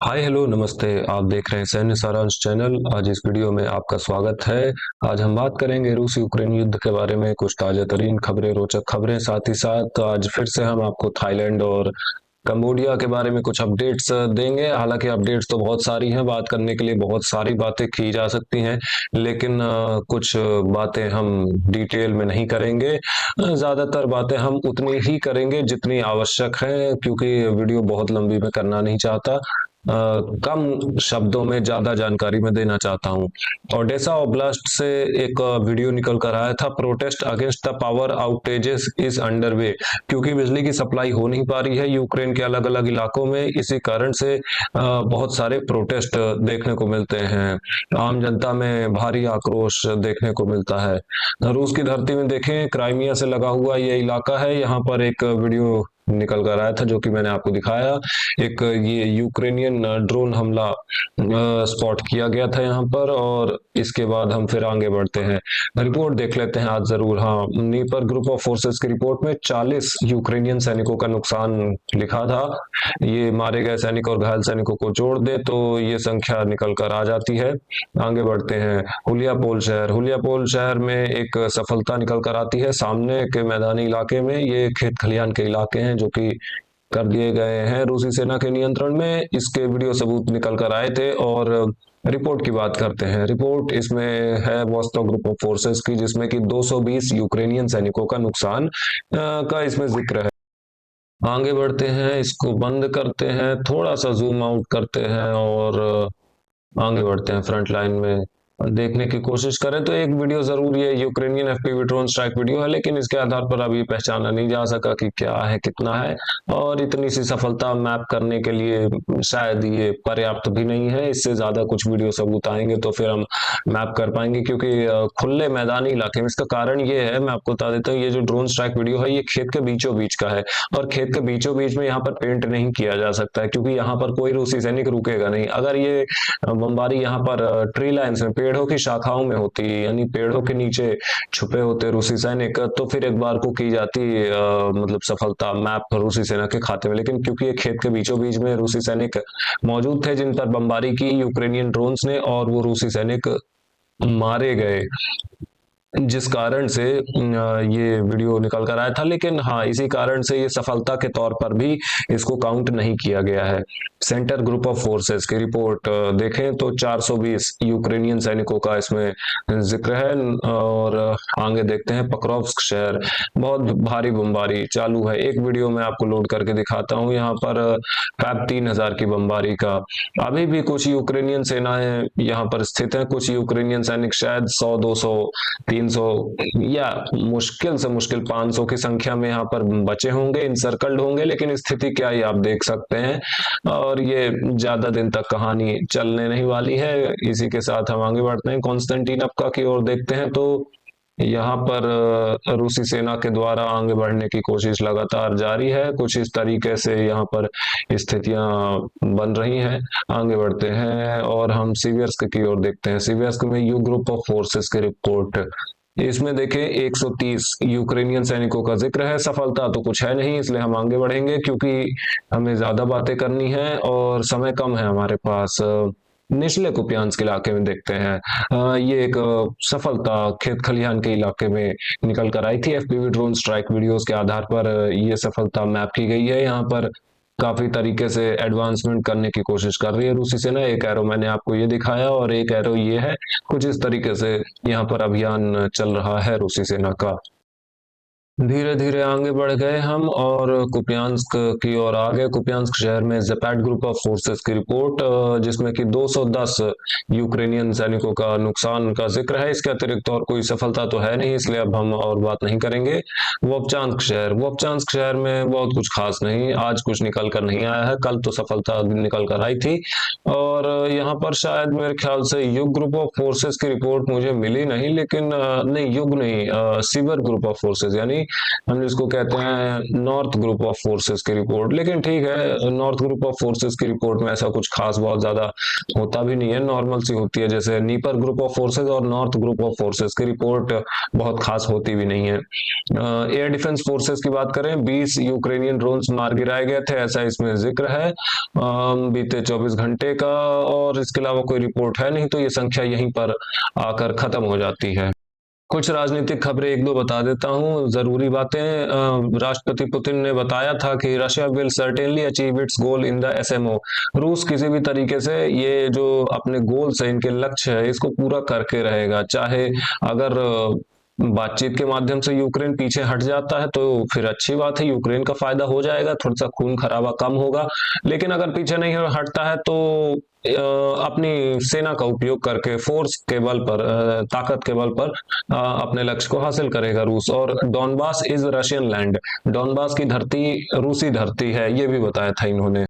Hi hello नमस्ते। आप देख रहे हैं सैन्य सारांश चैनल। आज इस वीडियो में आपका स्वागत है। आज हम बात करेंगे रूस यूक्रेन युद्ध के बारे में, कुछ ताजा तरीन खबरें, रोचक खबरें। साथ ही साथ आज फिर से हम आपको थाईलैंड और कंबोडिया के बारे में कुछ अपडेट्स देंगे। हालांकि अपडेट्स तो बहुत सारी हैं, बात करने के लिए बहुत सारी बातें की जा सकती हैं, लेकिन कुछ बातें हम डिटेल में नहीं करेंगे। ज़्यादातर बातें हम उतनी ही करेंगे जितनी आवश्यक है, क्योंकि वीडियो बहुत लंबी मैं करना नहीं चाहता। कम शब्दों में ज्यादा जानकारी मैं देना चाहता हूँ। ओडेसा ओब्लास्ट से एक वीडियो निकल कर आया था, protest against the power outages is under way. क्योंकि बिजली की सप्लाई हो नहीं पा रही है यूक्रेन के अलग अलग इलाकों में, इसी कारण से बहुत सारे प्रोटेस्ट देखने को मिलते हैं। आम जनता में भारी आक्रोश देखने को मिलता है। रूस की धरती में देखें, क्राइमिया से लगा हुआ ये इलाका है। यहाँ पर एक वीडियो निकल कर आया था जो कि मैंने आपको दिखाया। एक ये यूक्रेनियन ड्रोन हमला स्पॉट किया गया था यहाँ पर, और इसके बाद हम फिर आगे बढ़ते हैं। रिपोर्ट देख लेते हैं आज जरूर। हाँ, नीपर ग्रुप ऑफ फोर्सेस की रिपोर्ट में 40 यूक्रेनियन सैनिकों का नुकसान लिखा था। ये मारे गए सैनिक और घायल सैनिकों को जोड़ दे तो ये संख्या निकल कर आ जाती है। आगे बढ़ते हैं। हुलियापोल शहर में एक सफलता निकल कर आती है। सामने के मैदानी इलाके में, ये खेत खलिहान के इलाके हैं जो कि कर दिए गए हैं रूसी सेना के नियंत्रण में। इसके वीडियो सबूत निकल कर आए थे। और रिपोर्ट की बात करते हैं। रिपोर्ट इसमें है वॉस्टो ग्रुप ऑफ फोर्सेस की, जिसमें कि 220 यूक्रेनियन सैनिकों का नुकसान का इसमें जिक्र है। आगे बढ़ते हैं, इसको बंद करते हैं, थोड़ा सा जूम आउट करते हैं और आगे बढ़ते हैं। फ्रंट लाइन में देखने की कोशिश करें तो एक वीडियो जरूर, ये Ukrainian FPV drone strike video है, लेकिन इसके आधार पर अभी पहचाना नहीं जा सका कि क्या है कितना है। और इतनी सी सफलता मैप करने के लिए शायद ये पर्याप्त भी नहीं है। इससे ज्यादा कुछ वीडियो सबूत आएंगे तो फिर हम मैप कर पाएंगे, क्योंकि खुले मैदानी इलाके में। इसका कारण ये है, मैं आपको बता देता हूँ, ये जो ड्रोन स्ट्राइक वीडियो है ये खेत के बीचों बीच का है। और खेत के बीचों बीच में यहाँ पर पेंट नहीं किया जा सकता है, क्योंकि यहाँ पर कोई रूसी सैनिक रुकेगा नहीं। अगर ये बमबारी यहाँ पर ट्री लाइन्स में, पेड़ों की शाखाओं में होती, यानी पेड़ों के नीचे छुपे होते रूसी सैनिक, तो फिर एक बार को की जाती मतलब सफलता मैप रूसी सेना के खाते में। लेकिन क्योंकि ये खेत के बीचों बीच में रूसी सैनिक मौजूद थे जिन पर बमबारी की यूक्रेनियन ड्रोन्स ने, और वो रूसी सैनिक मारे गए, जिस कारण से ये वीडियो निकल कर आया था। लेकिन हाँ, इसी कारण से ये सफलता के तौर पर भी इसको काउंट नहीं किया गया है। सेंटर ग्रुप ऑफ फोर्सेस की रिपोर्ट देखें तो 420 यूक्रेनियन सैनिकों का इसमें जिक्र है। और आगे देखते हैं, पक्रोव्स्क शहर, बहुत भारी बमबारी चालू है। एक वीडियो में आपको लोड करके दिखाता हूँ। यहाँ पर फैब 3000 की बमबारी का, अभी भी कुछ यूक्रेनियन सेनाएं यहाँ पर स्थित हैं। कुछ यूक्रेनियन सैनिक शायद 100, 200, 300 या मुश्किल से मुश्किल 500 की संख्या में यहाँ पर बचे होंगे, इंसर्कल्ड होंगे। लेकिन स्थिति क्या है आप देख सकते हैं, और ये ज्यादा दिन तक कहानी चलने नहीं वाली है। इसी के साथ हम आगे बढ़ते हैं, कॉन्स्टेंटिनोवका की ओर देखते हैं तो यहाँ पर रूसी सेना के द्वारा आगे बढ़ने की कोशिश लगातार जारी है। कुछ इस तरीके से यहाँ पर स्थितियां बन रही हैं। आगे बढ़ते हैं और हम सिवियर्स्क की ओर देखते हैं। सिवियर्स्क में यू ग्रुप ऑफ फोर्सेस की रिपोर्ट, इसमें देखें 130 यूक्रेनियन सैनिकों का जिक्र है। सफलता तो कुछ है नहीं, इसलिए हम आगे बढ़ेंगे, क्योंकि हमें ज्यादा बातें करनी है और समय कम है हमारे पास। निचले कुपियांस्क इलाके में देखते हैं। ये एक सफलता खेत खलिहान के इलाके में निकल कर आई थी। एफपीवी ड्रोन स्ट्राइक वीडियोस के आधार पर ये सफलता मैप की गई है। यहाँ पर काफी तरीके से एडवांसमेंट करने की कोशिश कर रही है रूसी सेना। एक एरो मैंने आपको ये दिखाया और एक एरो ये है। कुछ इस तरीके से यहाँ पर अभियान चल रहा है रूसी सेना का। धीरे धीरे आगे बढ़ गए हम और कुपियांस्क की ओर आ गए। कुपियांस्क शहर में ज़ेपैट ग्रुप ऑफ फोर्सेस की रिपोर्ट, जिसमें कि 210 यूक्रेनियन सैनिकों का नुकसान का जिक्र है। इसके अतिरिक्त और कोई सफलता तो है नहीं, इसलिए अब हम और बात नहीं करेंगे। वोपचांस्क शहर में बहुत कुछ खास नहीं, आज कुछ निकल कर नहीं आया है। कल तो सफलता निकल कर आई थी। और यहाँ पर शायद मेरे ख्याल से युग ग्रुप ऑफ फोर्सेस की रिपोर्ट मुझे मिली नहीं, लेकिन नहीं, युग नहीं, सीवर ग्रुप ऑफ फोर्सेस, यानी हम जिसको कहते हैं नॉर्थ ग्रुप ऑफ फोर्सेस की रिपोर्ट। लेकिन ठीक है, नॉर्थ ग्रुप ऑफ फोर्सेस की रिपोर्ट में ऐसा कुछ खास बहुत ज्यादा होता भी नहीं है, नॉर्मल सी होती है। जैसे नीपर ग्रुप ऑफ फोर्सेस और नॉर्थ ग्रुप ऑफ फोर्सेस की रिपोर्ट बहुत खास होती भी नहीं है। एयर डिफेंस फोर्सेस की बात करें, 20 यूक्रेनियन ड्रोन्स मार गिराए गए थे, ऐसा इसमें जिक्र है बीते 24 घंटे का। और इसके अलावा कोई रिपोर्ट है नहीं, तो ये संख्या यहीं पर आकर खत्म हो जाती है। कुछ राजनीतिक खबरें एक दो बता देता हूं, जरूरी बातें। राष्ट्रपति पुतिन ने बताया था कि Russia will certainly achieve it's goal in the SMO. रूस किसी भी तरीके से ये जो अपने गोल्स है, इनके लक्ष्य है, इसको पूरा करके रहेगा। चाहे अगर बातचीत के माध्यम से यूक्रेन पीछे हट जाता है तो फिर अच्छी बात है, यूक्रेन का फायदा हो जाएगा, थोड़ा सा खून खराबा कम होगा। लेकिन अगर पीछे नहीं हटता है तो अपनी सेना का उपयोग करके फोर्स के बल पर, ताकत के बल पर अपने लक्ष्य को हासिल करेगा रूस। और Donbas is Russian land, Donbas की धरती रूसी धरती है, ये भी बताया था इन्होंने।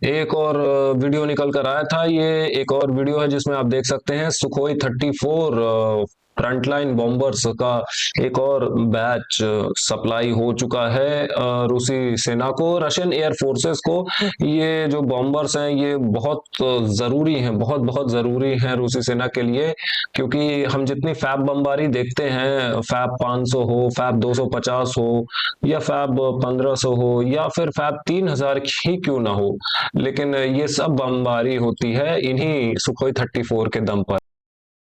एक और वीडियो निकल कर आया था, ये एक और वीडियो है जिसमें आप देख सकते हैं सुखोई 34 फ्रंटलाइन बॉम्बर्स का एक और बैच सप्लाई हो चुका है रूसी सेना को, रशियन एयर फोर्सेस को। ये जो बॉम्बर्स हैं ये बहुत जरूरी हैं, बहुत बहुत जरूरी हैं रूसी सेना के लिए, क्योंकि हम जितनी फैब बमबारी देखते हैं, फैब 500 हो, फैब 250 हो, या फैब 1500 हो, या फिर फैब 3000 ही क्यों ना हो, लेकिन ये सब बमबारी होती है इन्हीं सुखोई 34 के दम पर।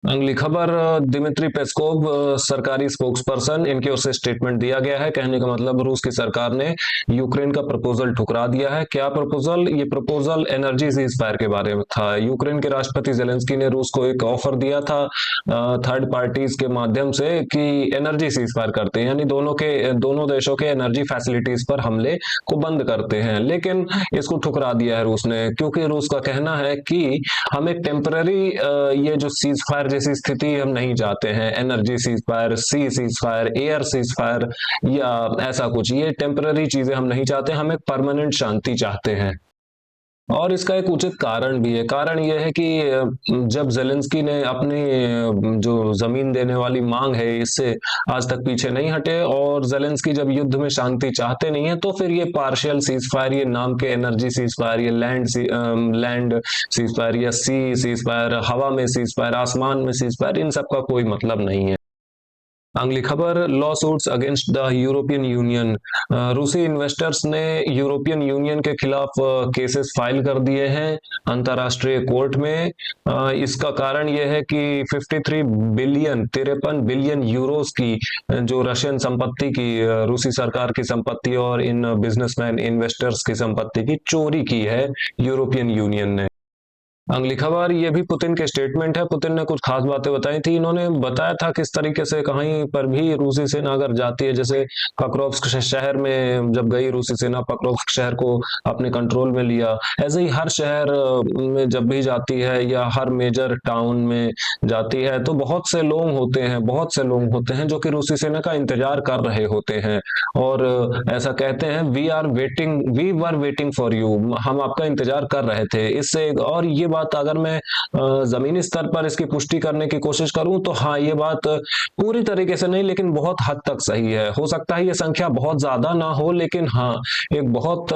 अगली खबर, दिमित्री पेस्कोव सरकारी स्पोक्सपर्सन, इनकी ओर से स्टेटमेंट दिया गया है। कहने का मतलब रूस की सरकार ने यूक्रेन का प्रपोजल ठुकरा दिया है। क्या प्रपोजल? ये प्रपोजल एनर्जी सीज फायर के बारे में था। यूक्रेन के राष्ट्रपति जेलेंस्की ने रूस को एक ऑफर दिया था थर्ड पार्टीज के माध्यम से कि एनर्जी सीज फायर करते हैं, यानी दोनों देशों के एनर्जी फैसिलिटीज पर हमले को बंद करते हैं। लेकिन इसको ठुकरा दिया है रूस ने, क्योंकि रूस का कहना है कि हम एक टेम्पररी ये जो सीज फायर जैसी स्थिति हम नहीं चाहते हैं, energy cease fire, sea cease fire, air cease fire या ऐसा कुछ, ये टेम्पररी चीजें हम नहीं चाहते, हम एक परमानेंट शांति चाहते हैं। और इसका एक उचित कारण भी है। कारण यह है कि जब जेलेंस्की ने अपनी जो जमीन देने वाली मांग है इससे आज तक पीछे नहीं हटे, और जेलेंस्की जब युद्ध में शांति चाहते नहीं है तो फिर ये पार्शियल सीज फायर, ये नाम के एनर्जी सीज फायर, ये लैंड सीज फायर या सी सीज फायर, हवा में सीज फायर, आसमान में सीज फायर, इन सब का कोई मतलब नहीं है। अगली खबर, law suits against the European union. रूसी इन्वेस्टर्स ने यूरोपियन यूनियन के खिलाफ केसेस फाइल कर दिए हैं अंतरराष्ट्रीय कोर्ट में। इसका कारण यह है कि 53 बिलियन यूरोस की जो रशियन संपत्ति की, रूसी सरकार की संपत्ति और इन बिजनेसमैन इन्वेस्टर्स की संपत्ति की चोरी की है यूरोपियन यूनियन ने। अगली खबर, ये भी पुतिन के स्टेटमेंट है। पुतिन ने कुछ खास बातें बताई थी। इन्होंने बताया था किस तरीके से कहीं पर भी रूसी सेना अगर जाती है, जैसे पक्रोव्स्क शहर में जब गई रूसी सेना, पक्रोव्स्क शहर को अपने कंट्रोल में लिया, ऐसे ही हर शहर में जब भी जाती है या हर मेजर टाउन में जाती है तो बहुत से लोग होते हैं जो कि रूसी सेना का इंतजार कर रहे होते हैं, और ऐसा कहते हैं we were waiting for you, हम आपका इंतजार कर रहे थे। इससे और ये बात अगर मैं जमीनी स्तर पर इसकी पुष्टि करने की कोशिश करूं तो हाँ, ये बात पूरी तरीके से नहीं लेकिन बहुत हद तक सही है। हो सकता है ये संख्या बहुत ज्यादा ना हो, लेकिन हाँ, एक बहुत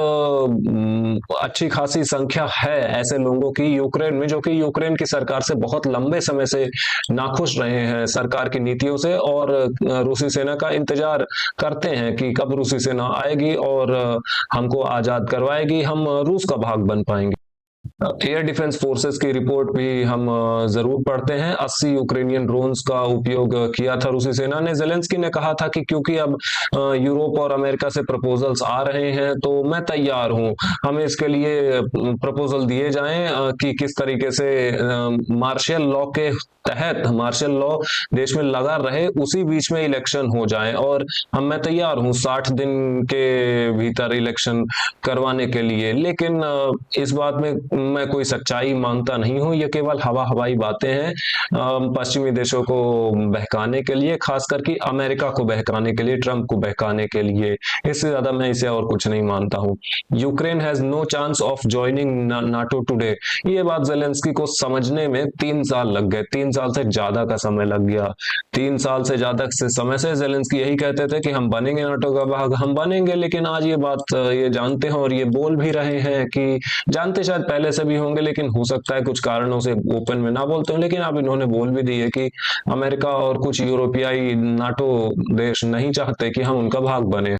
अच्छी खासी संख्या है ऐसे लोगों की यूक्रेन में जो कि यूक्रेन की सरकार से बहुत लंबे समय से नाखुश रहे हैं, सरकार की नीतियों से, और रूसी सेना का इंतजार करते हैं कि कब रूसी सेना आएगी और हमको आजाद करवाएगी, हम रूस का भाग बन पाएंगे। एयर डिफेंस फोर्सेस की रिपोर्ट भी हम जरूर पढ़ते हैं। 80 यूक्रेनियन ड्रोन्स का उपयोग किया था रूसी सेना ने। जेलेंस्की ने कहा था कि क्योंकि अब यूरोप और अमेरिका से प्रपोजल्स आ रहे हैं तो मैं तैयार हूं, हमें इसके लिए प्रपोजल दिए जाएं कि किस तरीके से मार्शल लॉ के तहत, मार्शल लॉ देश में लगा रहे, उसी बीच में इलेक्शन हो जाए, और मैं तैयार हूं 60 दिन के भीतर इलेक्शन करवाने के लिए। लेकिन इस बात में मैं कोई सच्चाई मानता नहीं हूँ। ये केवल हवाई बातें हैं पश्चिमी देशों को बहकाने के लिए, खास करके अमेरिका को बहकाने के लिए, ट्रंप को बहकाने के लिए। इससे ज्यादा मैं इसे और कुछ नहीं मानता हूँ। Ukraine has no chance of joining NATO today. ये बात जेलेंस्की को समझने में 3 साल लग गए, 3 साल से ज्यादा का समय लग गया। 3 साल से ज्यादा से समय से जेलेंस्की यही कहते थे कि हम बनेंगे नाटो का भाग, हम बनेंगे, लेकिन आज ये बात ये जानते हैं और ये बोल भी रहे हैं कि जानते शायद पहले से भी होंगे, लेकिन हो सकता है कुछ कारणों से ओपन में ना बोलते हो, लेकिन अब इन्होंने बोल भी दी है कि अमेरिका और कुछ यूरोपियाई नाटो देश नहीं चाहते कि हम उनका भाग बने।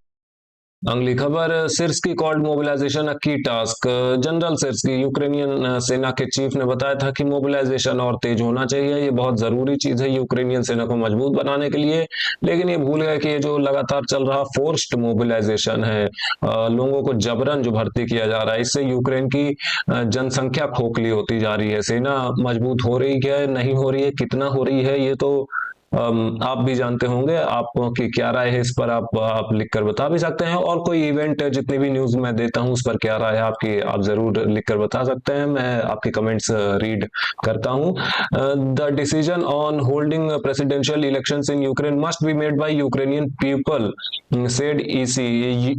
अगली खबर, सिर्स्की कॉल्ड मोबिलाइजेशन अ की टास्क। जनरल सिर्स्की यूक्रेनियन सेना के चीफ ने बताया था कि मोबिलाइजेशन और तेज होना चाहिए, ये बहुत जरूरी चीज है यूक्रेनियन सेना को मजबूत बनाने के लिए। लेकिन ये भूल गए कि ये जो लगातार चल रहा फोर्स्ड मोबिलाइजेशन है, लोगों को जबरन जो भर्ती किया जा रहा है, इससे यूक्रेन की जनसंख्या खोखली होती जा रही है। सेना मजबूत हो रही है, नहीं हो रही है, कितना हो रही है, ये तो आप भी जानते होंगे। आपकी क्या राय है इस पर, आप लिख कर बता भी सकते हैं। और कोई इवेंट, जितनी भी न्यूज मैं देता हूं उस पर क्या राय है आपकी, आप जरूर लिख कर बता सकते हैं। मैं आपके कमेंट्स रीड करता हूं। The decision on holding presidential elections in Ukraine must be made by Ukrainian people, said EC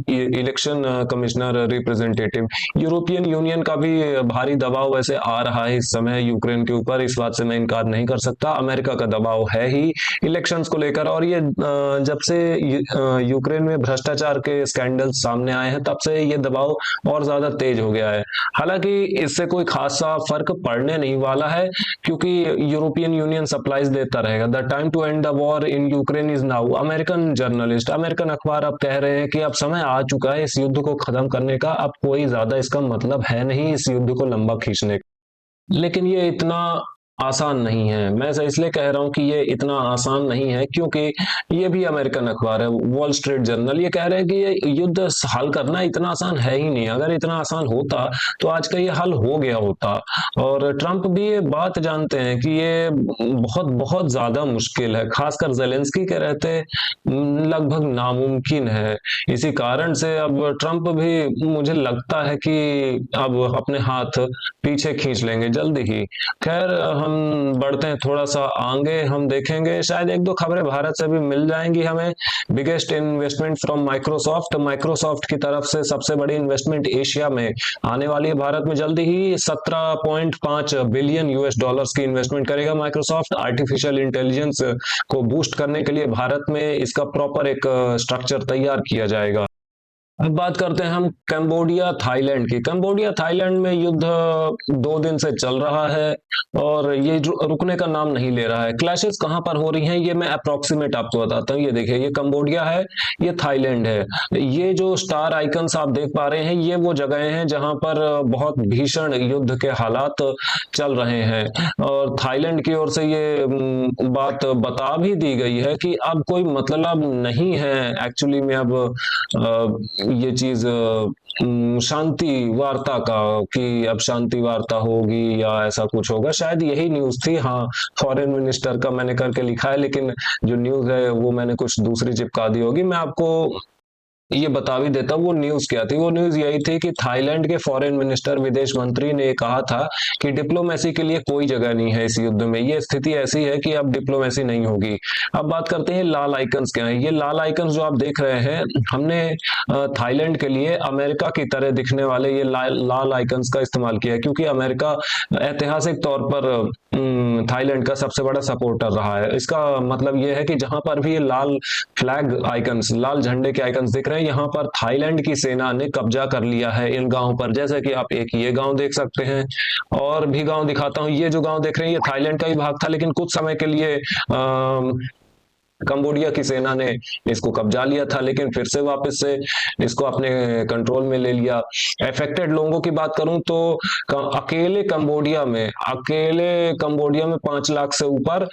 election commissioner representative. European union का भी भारी दबाव वैसे आ रहा है इस समय यूक्रेन के ऊपर, इस बात से मैं इनकार नहीं कर सकता। अमेरिका का दबाव है ही इलेक्शंस को लेकर, और ये जब से यूक्रेन में भ्रष्टाचार के स्कैंडल सामने आए हैं तब से ये दबाव और ज्यादा तेज हो गया है। हालांकि इससे कोई खासा फर्क पड़ने नहीं वाला है, क्योंकि यूरोपियन यूनियन सप्लाईज देता रहेगा। The time to end the war in Ukraine is now. American journalist, American अखबार अब कह रहे हैं कि अब समय आ चुका है इस युद्ध को खत्म करने का, अब कोई ज्यादा इसका मतलब है नहीं इस युद्ध को लंबा खींचने का। लेकिन ये इतना आसान नहीं है। मैं ऐसा इसलिए कह रहा हूं कि ये इतना आसान नहीं है क्योंकि ये भी अमेरिकन अखबार है, वॉल स्ट्रीट जर्नल, ये कह रहे हैं कि ये युद्ध हल करना इतना आसान है ही नहीं। अगर इतना आसान होता तो आज का ये हल हो गया होता। और ट्रंप भी ये बात जानते हैं कि ये बहुत बहुत ज्यादा मुश्किल है, खासकर जेलेंस्की के रहते लगभग नामुमकिन है। इसी कारण से अब ट्रंप भी, मुझे लगता है कि अब अपने हाथ पीछे खींच लेंगे जल्दी ही। खैर, हम बढ़ते हैं थोड़ा सा आगे, हम देखेंगे शायद एक दो खबरें भारत से भी मिल जाएंगी हमें। Biggest investment from Microsoft. Microsoft की तरफ से सबसे बड़ी इन्वेस्टमेंट एशिया में आने वाली है भारत में जल्दी ही। 17.5 बिलियन यूएस डॉलर्स की इन्वेस्टमेंट करेगा माइक्रोसॉफ्ट। आर्टिफिशियल इंटेलिजेंस को बूस्ट करने के लिए भारत में इसका प्रॉपर एक स्ट्रक्चर तैयार किया जाएगा। अब बात करते हैं हम कंबोडिया थाईलैंड की। कंबोडिया थाईलैंड में युद्ध 2 दिन से चल रहा है और ये रुकने का नाम नहीं ले रहा है। क्लैशेस कहां पर हो रही हैं ये मैं अप्रोक्सीमेट आपको बताता हूँ। ये देखिए, ये कंबोडिया है, ये थाईलैंड है। ये जो स्टार आइकन्स आप देख पा रहे हैं ये वो जगह हैं जहां पर बहुत भीषण युद्ध के हालात चल रहे हैं। और थाईलैंड की ओर से ये बात बता भी दी गई है कि अब कोई मतलब नहीं है एक्चुअली में अब ये चीज शांति वार्ता का, कि अब शांति वार्ता होगी या ऐसा कुछ होगा, शायद यही न्यूज थी। हाँ, फॉरेन मिनिस्टर का मैंने करके लिखा है, लेकिन जो न्यूज है वो मैंने कुछ दूसरी चिपका दी होगी। मैं आपको ये बता भी देता हूँ वो न्यूज क्या थी। वो न्यूज यही थी कि थाईलैंड के फॉरेन मिनिस्टर, विदेश मंत्री ने कहा था कि डिप्लोमेसी के लिए कोई जगह नहीं है इस युद्ध में। ये स्थिति ऐसी है कि अब डिप्लोमेसी नहीं होगी। अब बात करते हैं लाल आइकन्स क्या है। ये लाल आइकन्स जो आप देख रहे हैं, हमने थाईलैंड के लिए अमेरिका की तरह दिखने वाले ये लाल आइकन्स का इस्तेमाल किया है, क्योंकि अमेरिका ऐतिहासिक तौर पर थाईलैंड का सबसे बड़ा सपोर्टर रहा है। इसका मतलब यह है कि जहां पर भी ये लाल फ्लैग आइकन्स, लाल झंडे के आइकन्स दिख रहे हैं, यहाँ पर थाईलैंड की सेना ने कब्जा कर लिया है इन गांवों पर। जैसे कि आप एक ये गांव देख सकते हैं, और भी गांव दिखाता हूं। ये जो गांव देख रहे हैं ये थाईलैंड का ही भाग था, लेकिन कुछ समय के लिए कंबोडिया की सेना ने इसको कब्जा लिया था, लेकिन फिर से वापस से इसको अपने कंट्रोल में ले लिया। अफेक्टेड लोगों की बात करूं तो अकेले कंबोडिया में 5 लाख से ऊपर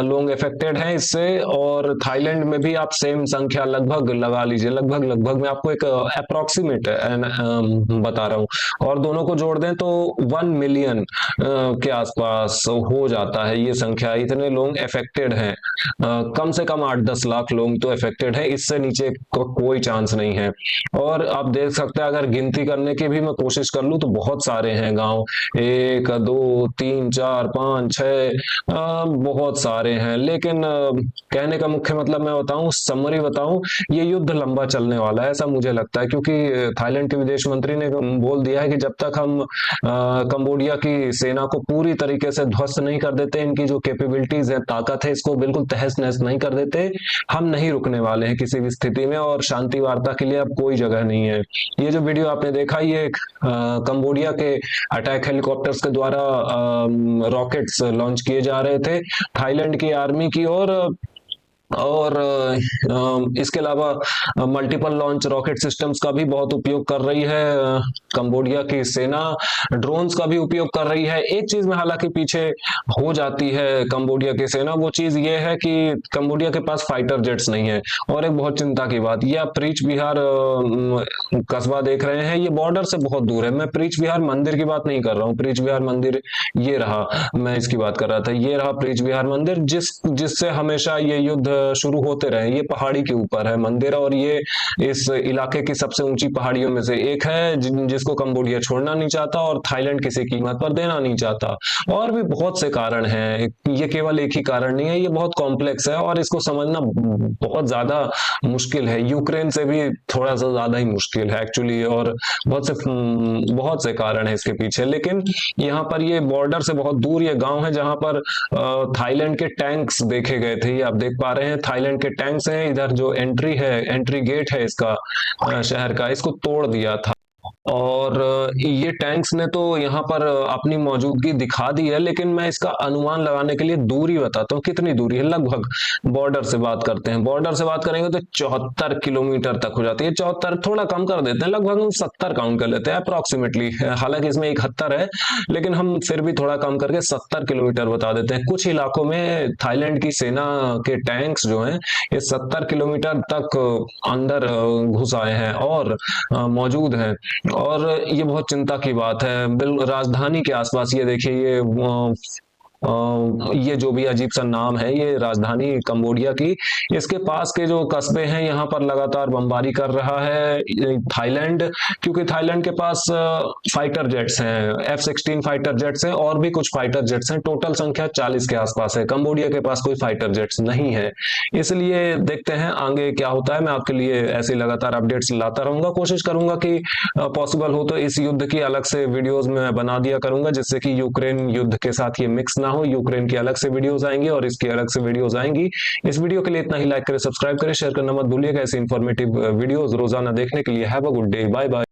लोग अफेक्टेड हैं इससे। और थाईलैंड में भी आप सेम संख्या लगभग लगा लीजिए, लगभग मैं आपको एक अप्रोक्सीमेट बता रहा हूं, और दोनों को जोड़ दें तो 1 मिलियन के आसपास हो जाता है ये संख्या। इतने लोग अफेक्टेड हैं। कम से कम 8-10 लाख लोग तो इफेक्टेड है, इससे नीचे कोई चांस नहीं है। और आप देख सकते हैं, अगर गिनती करने की भी मैं कोशिश कर लूं तो बहुत सारे हैं गांव, 1 2 3 4 5 6, बहुत सारे हैं। लेकिन कहने का मुख्य मतलब मैं बताऊं, समरी बताऊं, ये युद्ध लंबा चलने वाला है ऐसा मुझे लगता है, क्योंकि थाईलैंड के विदेश मंत्री ने बोल दिया है कि जब तक हम कंबोडिया की सेना को पूरी तरीके से ध्वस्त नहीं कर देते, इनकी जो कैपेबिलिटीज है, ताकत है, इसको बिल्कुल तहस नहस नहीं कर देते, हम नहीं रुकने वाले हैं किसी भी स्थिति में, और शांति वार्ता के लिए अब कोई जगह नहीं है। ये जो वीडियो आपने देखा, ये कंबोडिया के अटैक हेलीकॉप्टर्स के द्वारा रॉकेट्स लॉन्च किए जा रहे थे थाईलैंड की आर्मी की, और इसके अलावा मल्टीपल लॉन्च रॉकेट सिस्टम्स का भी बहुत उपयोग कर रही है कंबोडिया की सेना, ड्रोन्स का भी उपयोग कर रही है। एक चीज में हालांकि पीछे हो जाती है कंबोडिया की सेना, वो चीज ये है कि कंबोडिया के पास फाइटर जेट्स नहीं है। और एक बहुत चिंता की बात, ये आप प्रीच बिहार कस्बा देख रहे हैं, ये बॉर्डर से बहुत दूर है। मैं प्रीच बिहार मंदिर की बात नहीं कर रहा हूँ, प्रीच बिहार मंदिर ये रहा, मैं इसकी बात कर रहा था, ये रहा प्रीच बिहार मंदिर, जिससे हमेशा ये युद्ध शुरू होते रहे। ये पहाड़ी के ऊपर है मंदिर, और ये इस इलाके की सबसे ऊंची पहाड़ियों में से एक है, जिसको कंबोडिया छोड़ना नहीं चाहता और थाईलैंड किसी कीमत पर देना नहीं चाहता। और भी बहुत से कारण हैं, ये केवल एक ही कारण नहीं है, ये बहुत कॉम्प्लेक्स है और इसको समझना बहुत ज्यादा मुश्किल है, यूक्रेन से भी थोड़ा सा ज्यादा ही मुश्किल है एक्चुअली। और बहुत से कारण है इसके पीछे। लेकिन यहाँ पर ये बॉर्डर से बहुत दूर ये गांव है, जहां पर थाईलैंड के टैंक्स देखे गए थे। ये आप देख पा रहे हैं, थाईलैंड के टैंक्स हैं। इधर जो एंट्री है, एंट्री गेट है इसका शहर का, इसको तोड़ दिया था। और ये टैंक्स ने तो यहाँ पर अपनी मौजूदगी दिखा दी है, लेकिन मैं इसका अनुमान लगाने के लिए दूरी बताता हूँ, कितनी दूरी है। लगभग बॉर्डर से बात करते हैं, बॉर्डर से बात करेंगे तो 74 किलोमीटर तक हो जाती है। 74 थोड़ा कम कर देते हैं, लगभग हम 70 काउंट कर लेते हैं अप्रोक्सीमेटली, हालांकि इसमें 71 है, लेकिन हम फिर भी थोड़ा कम करके 70 किलोमीटर बता देते हैं। कुछ इलाकों में थाईलैंड की सेना के टैंक्स जो हैं, ये 70 किलोमीटर तक अंदर घुस आए हैं और मौजूद हैं। और ये बहुत चिंता की बात है। राजधानी के आसपास ये देखिए, ये जो भी अजीब सा नाम है, ये राजधानी कंबोडिया की, इसके पास के जो कस्बे हैं, यहाँ पर लगातार बमबारी कर रहा है थाईलैंड, क्योंकि थाईलैंड के पास फाइटर जेट्स हैं, F-16 फाइटर जेट्स हैं, और भी कुछ फाइटर जेट्स हैं। टोटल संख्या 40 के आसपास है। कंबोडिया के पास कोई फाइटर जेट्स नहीं है। इसलिए देखते हैं आगे क्या होता है। मैं आपके लिए ऐसे लगातार अपडेट्स लाता रहूंगा, कोशिश करूंगा कि पॉसिबल हो तो इस युद्ध की अलग से वीडियोस में बना दिया करूंगा, जिससे कि यूक्रेन युद्ध के साथ ये मिक्स ना हो। यूक्रेन की अलग से वीडियोस आएंगी और इसकी अलग से वीडियोस आएंगी। इस वीडियो के लिए इतना ही। लाइक करें, सब्सक्राइब करें, शेयर करना मत भूलिएगा। ऐसे इंफॉर्मेटिव वीडियोस रोजाना देखने के लिए। Have a good day, bye bye.